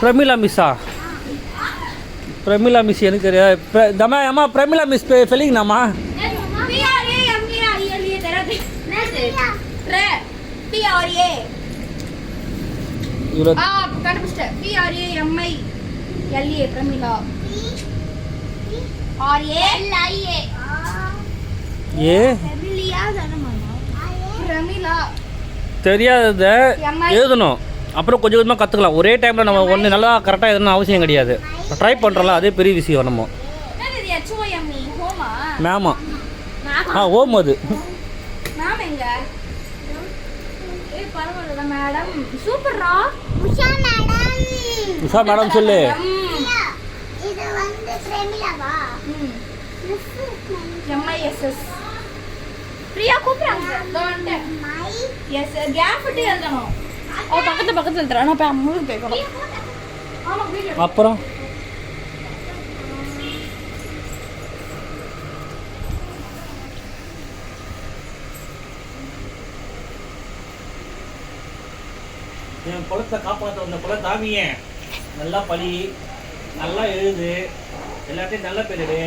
பிரமிளா மிஸ்ஸா? Pramila miss எனக்கு தெரியாது. தம்மா அம்மா பிரமிளா மிஸ் ஃபெலிங்னாம்மா? தெரியாதத எழுதணும், அப்புறம் கொஞ்சம் கொஞ்சமாக கற்றுக்கலாம். ஒரே டைமில் நம்ம ஒன்று நல்லா கரெக்டாக எதுவும் அவசியம் கிடையாது. ட்ரை பண்ணுறோம்ல, அதே பெரிய விஷயம். நம்ம மேமா ஓம் அது உஷா மேடம் சொல்லு. பிரியா கூப்பிடுறாங்க. எஸ் கேஃப்ட் எழுதணும். பக்கத்துல தரேன். நான் போய் அம்மா கேட்கணும். அப்புறம் என் குளத்தை காப்பாற்ற வந்த குல தாமியே, நல்லா படி, நல்லா எழுது, எல்லாத்தையும் நல்ல பேரிடு.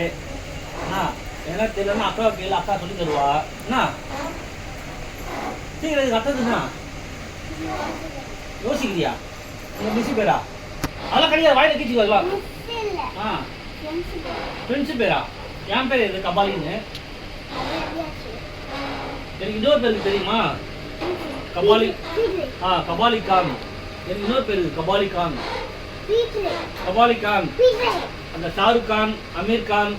என்ன தெரியலன்னா அக்கா கேளு, அக்கா சொல்லி தருவா. என்ன சீக்கிரம் கத்துதுண்ணா யோசிக்கிறியா? மிஸ் பேரா? அதெல்லாம் கிடையாது, வாயில கீச்சு வரலாம். ஃப்ரெண்ட்ஸு பேரா? என் பேர் இது கபாலின்னு. எனக்கு இன்னொரு பேருக்கு தெரியுமா? கபாலி. கபாலி கான். எனக்கு இன்னொரு பேர் கபாலி கான். கபாலி கான். அந்த ஷாருக் கான், அமீர் கான்,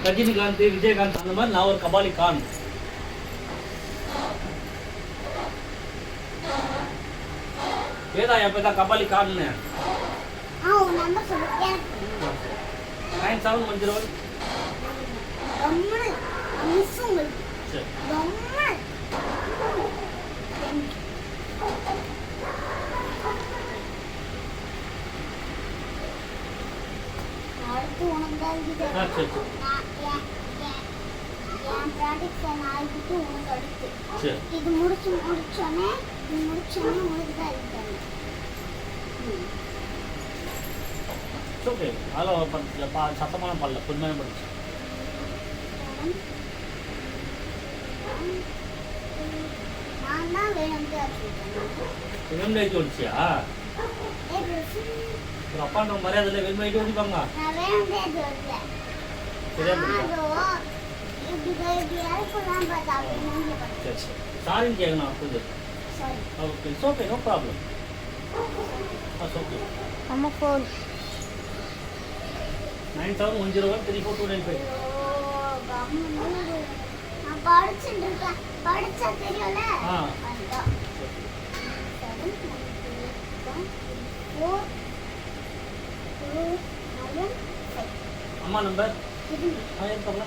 ரஜினிகாந்த், விஜயகாந்த், அந்த மாதிரி நான் ஒரு கபாலி கான். ஏதா என் பேர் தான் கபாலி கான்னு. 9710. இது முடிச்சோன்னே உங்களுக்கு தான் எழுதிட்டாங்க. ஓகே, அதில் சத்தமான பல்ல பொறுமையாக படிச்சு. நான் தான் வேணும்னு எழுதி வச்சியா? ஒரு அப்பான்ற மரியாதை வெறும் எழுதி வச்சுப்பாங்க. சாரின்னு கேட்கணும். அப்போது okay, it's okay, no problem. Okay. அம்மா ஃபோன் 9710134295. நான் படிச்சுருக்கேன், படிச்சா தெரியும்ல. அம்மா நம்பர் இருக்கா?